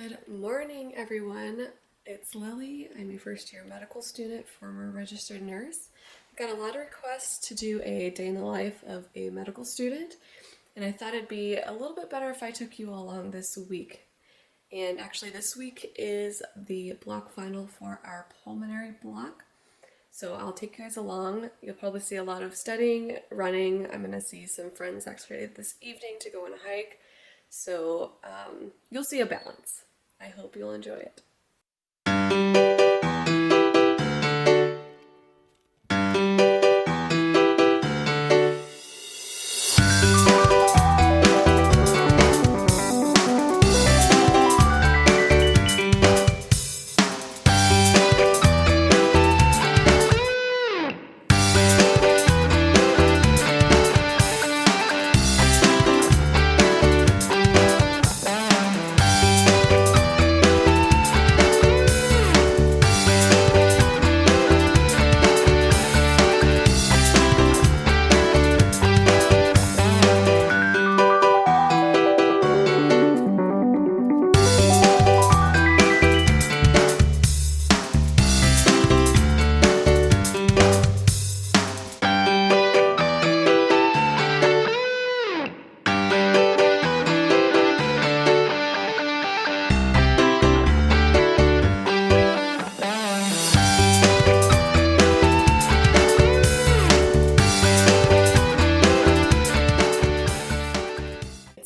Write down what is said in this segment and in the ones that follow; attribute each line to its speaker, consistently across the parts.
Speaker 1: Good morning, everyone. It's Lily. I'm a first-year medical student, former registered nurse. I got a lot of requests to do a day in the life of a medical student, and I thought it'd be a little bit better if I took you along this week. And actually, this week is the block final for our pulmonary block. So I'll take you guys along. You'll probably see a lot of studying, running. I'm gonna see some friends actually this evening to go on a hike. So you'll see a balance. I hope you'll enjoy it.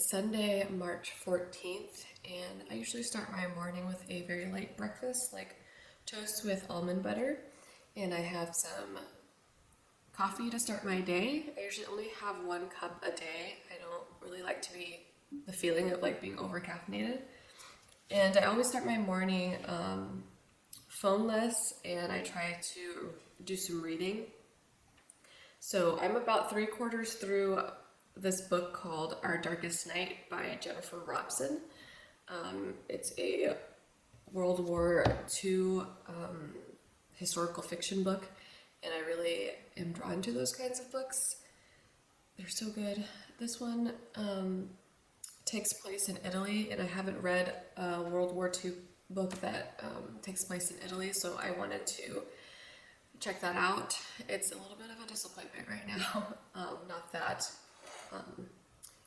Speaker 1: Sunday, March 14th, and I usually start my morning with a very light breakfast, like toast with almond butter, and I have some coffee to start my day. I usually only have 1 cup a day. I don't really like to be the feeling of like being over caffeinated, and I always start my morning phoneless, and I try to do some reading. So I'm about 3/4 through this book called Our Darkest Night by Jennifer Robson. It's a World War II historical fiction book, and I really am drawn to those kinds of books. They're so good. This one takes place in Italy, and I haven't read a World War II book that takes place in Italy, so I wanted to check that out. It's a little bit of a disappointment right now. Not that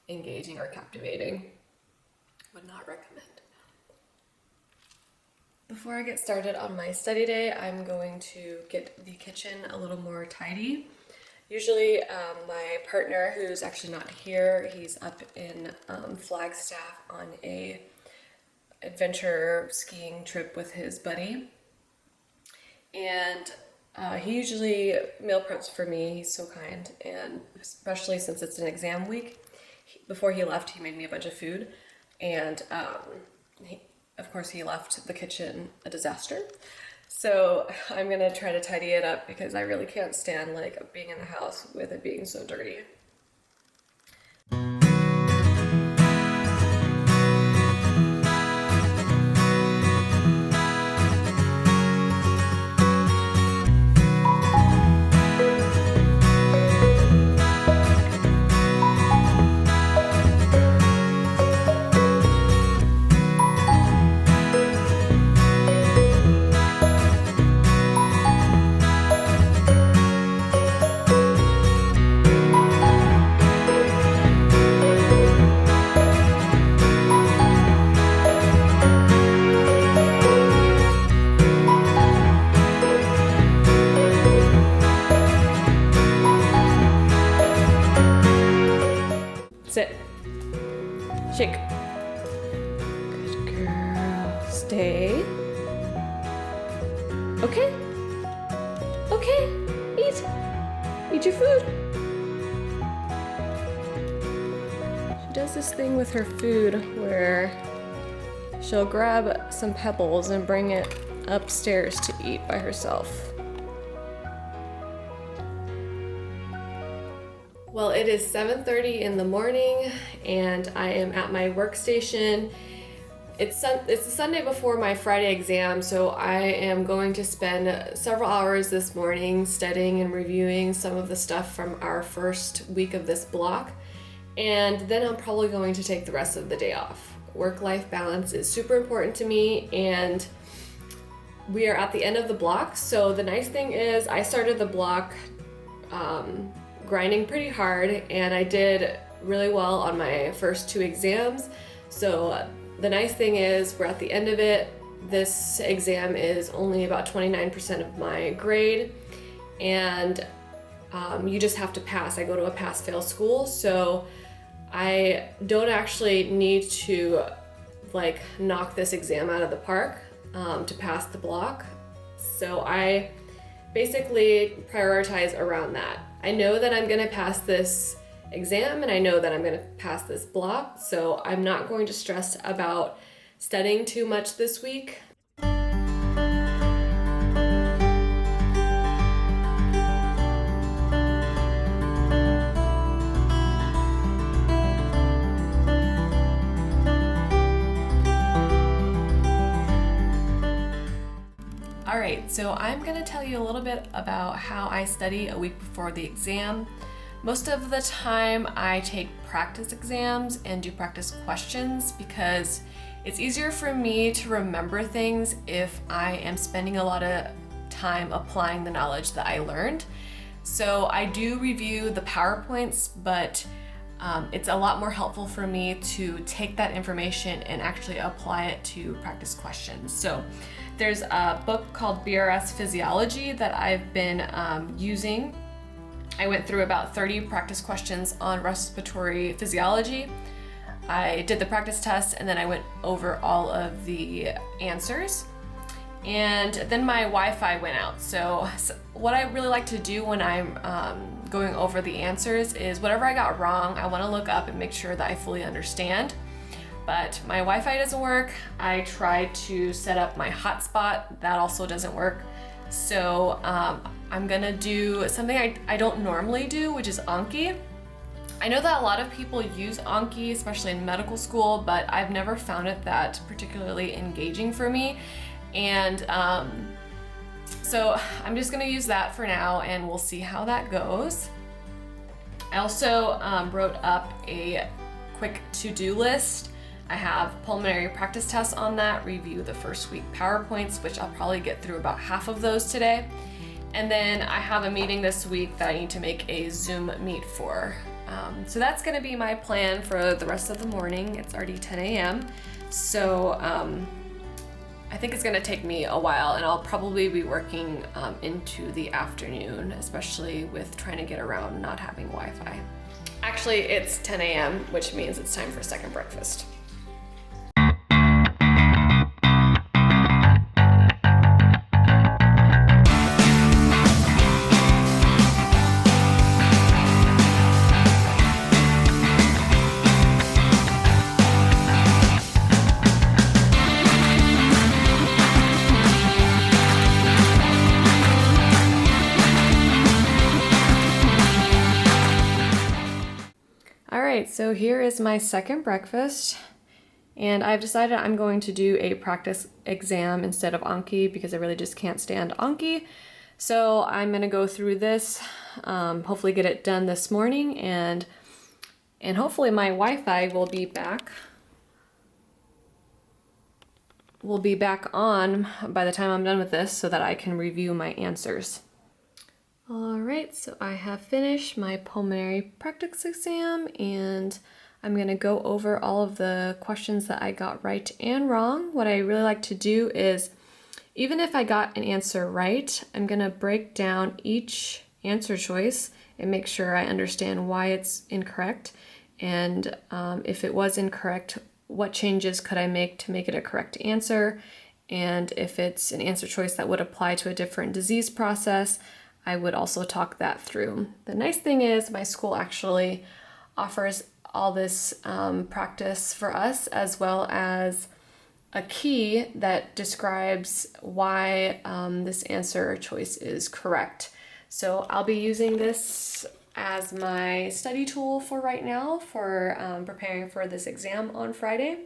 Speaker 1: engaging or captivating. Would not recommend. Before I get started on my study day, I'm going to get the kitchen a little more tidy. Usually my partner, who's actually not here, he's up in Flagstaff on a adventure skiing trip with his buddy, and he usually meal preps for me. He's so kind, and especially since it's an exam week, before he left, he made me a bunch of food, and of course he left the kitchen a disaster. So I'm gonna try to tidy it up because I really can't stand like being in the house with it being so dirty. Sit. Shake. Good girl. Stay. Okay. Okay. Eat. Eat your food. She does this thing with her food where she'll grab some pebbles and bring it upstairs to eat by herself. Well, it is 7:30 in the morning, and I am at my workstation. It's the Sunday before my Friday exam, so I am going to spend several hours this morning studying and reviewing some of the stuff from our first week of this block, and then I'm probably going to take the rest of the day off. work-life balance is super important to me, and we are at the end of the block. So the nice thing is I started the block grinding pretty hard, and I did really well on my first 2 exams. So the nice thing is we're at the end of it. This exam is only about 29% of my grade, and you just have to pass. I go to a pass-fail school, so I don't actually need to like knock this exam out of the park to pass the block. So I basically prioritize around that. I know that I'm gonna pass this exam and I know that I'm gonna pass this block, so I'm not going to stress about studying too much this week. Alright, so I'm going to tell you a little bit about how I study a week before the exam. Most of the time I take practice exams and do practice questions because it's easier for me to remember things if I am spending a lot of time applying the knowledge that I learned. So I do review the PowerPoints, but it's a lot more helpful for me to take that information and actually apply it to practice questions. So there's a book called BRS Physiology that I've been using. I went through about 30 practice questions on respiratory physiology. I did the practice test and then I went over all of the answers. And then my Wi-Fi went out. So what I really like to do when I'm going over the answers is whatever I got wrong, I want to look up and make sure that I fully understand. But my Wi-Fi doesn't work. I tried to set up my hotspot. That also doesn't work. So I'm gonna do something I don't normally do, which is Anki. I know that a lot of people use Anki, especially in medical school, but I've never found it that particularly engaging for me. And so I'm just gonna use that for now and we'll see how that goes. I also wrote up a quick to-do list. I have pulmonary practice tests on that, review the first week PowerPoints, which I'll probably get through about half of those today. And then I have a meeting this week that I need to make a Zoom meet for. So that's gonna be my plan for the rest of the morning. It's already 10 a.m. So I think it's gonna take me a while and I'll probably be working into the afternoon, especially with trying to get around not having Wi-Fi. Actually, it's 10 a.m., which means it's time for second breakfast. So here is my second breakfast, and I've decided I'm going to do a practice exam instead of Anki because I really just can't stand Anki. So I'm going to go through this, hopefully get it done this morning, and hopefully my Wi-Fi will be back on by the time I'm done with this so that I can review my answers. Alright, so I have finished my pulmonary practice exam and I'm going to go over all of the questions that I got right and wrong. What I really like to do is, even if I got an answer right, I'm going to break down each answer choice and make sure I understand why it's incorrect. And if it was incorrect, what changes could I make to make it a correct answer? And if it's an answer choice that would apply to a different disease process, I would also talk that through. The nice thing is my school actually offers all this practice for us, as well as a key that describes why this answer choice is correct. So I'll be using this as my study tool for right now for preparing for this exam on Friday.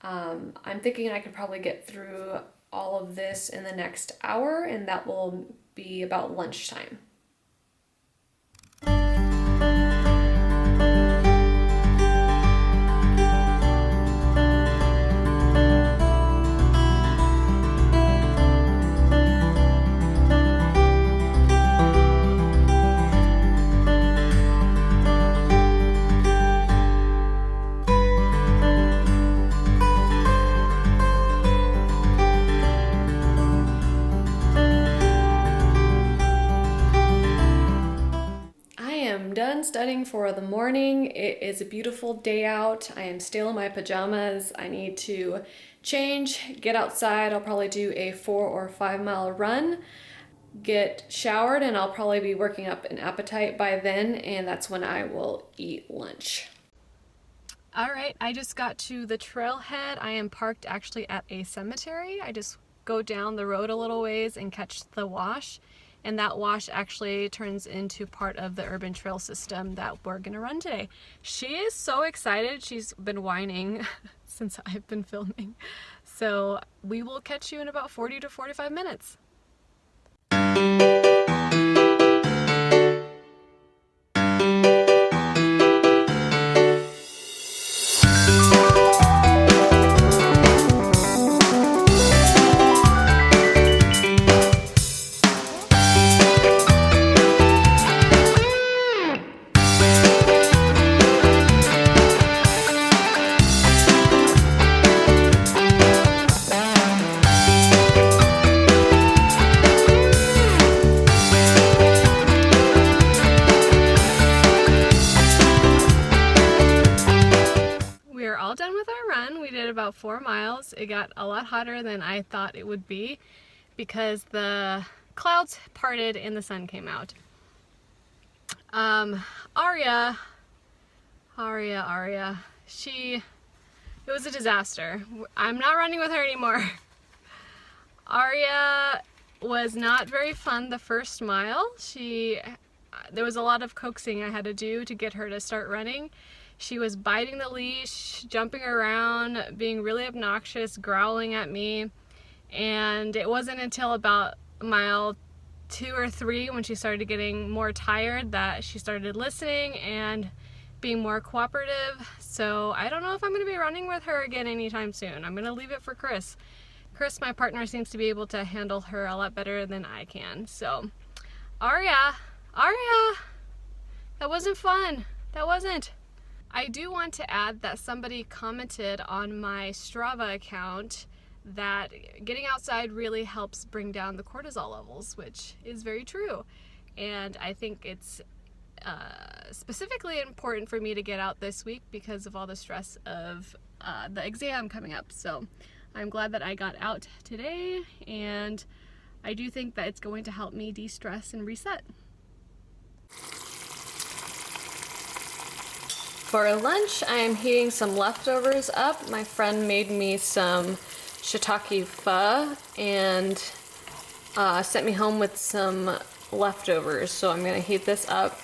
Speaker 1: I'm thinking I could probably get through all of this in the next hour, and that will be about lunchtime. done studying for the morning. It is a beautiful day out. I am still in my pajamas. I need to change, get outside. I'll probably do a 4 or 5 mile run, get showered, and I'll probably be working up an appetite by then, and that's when I will eat lunch. All right, I just got to the trailhead. I am parked actually at a cemetery. I just go down the road a little ways and catch the wash, and that wash actually turns into part of the urban trail system that we're gonna run today. She is so excited. She's been whining since I've been filming. So we will catch you in about 40 to 45 minutes. Done with our run. We did about 4 miles. It got a lot hotter than I thought it would be because the clouds parted and the sun came out. Aria, it was a disaster. I'm not running with her anymore. Aria was not very fun the first mile. There was a lot of coaxing I had to do to get her to start running. She was biting the leash, jumping around, being really obnoxious, growling at me. And it wasn't until about mile 2 or 3 when she started getting more tired that she started listening and being more cooperative. So I don't know if I'm going to be running with her again anytime soon. I'm going to leave it for Chris. Chris, my partner, seems to be able to handle her a lot better than I can. So, Aria, that wasn't fun. That wasn't. I do want to add that somebody commented on my Strava account that getting outside really helps bring down the cortisol levels, which is very true. And I think it's specifically important for me to get out this week because of all the stress of the exam coming up. So I'm glad that I got out today, and I do think that it's going to help me de-stress and reset. For lunch, I am heating some leftovers up. My friend made me some shiitake pho and sent me home with some leftovers, so I'm gonna heat this up.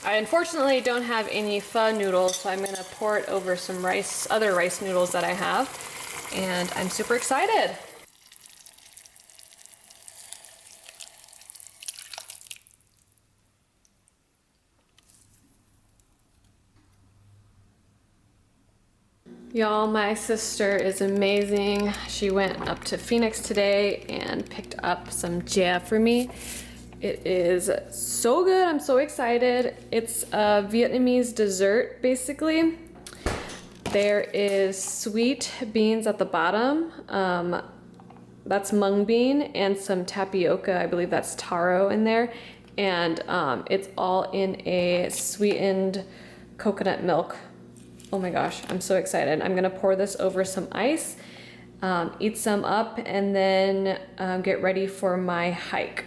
Speaker 1: I unfortunately don't have any pho noodles, so I'm gonna pour it over some other rice noodles that I have, and I'm super excited. Y'all, my sister is amazing. She went up to Phoenix today and picked up some jia for me. It is so good. I'm so excited. It's a Vietnamese dessert, basically. There is sweet beans at the bottom. That's mung bean, and some tapioca. I believe that's taro in there. And it's all in a sweetened coconut milk. Oh my gosh, I'm so excited. I'm gonna pour this over some ice, eat some up, and then get ready for my hike.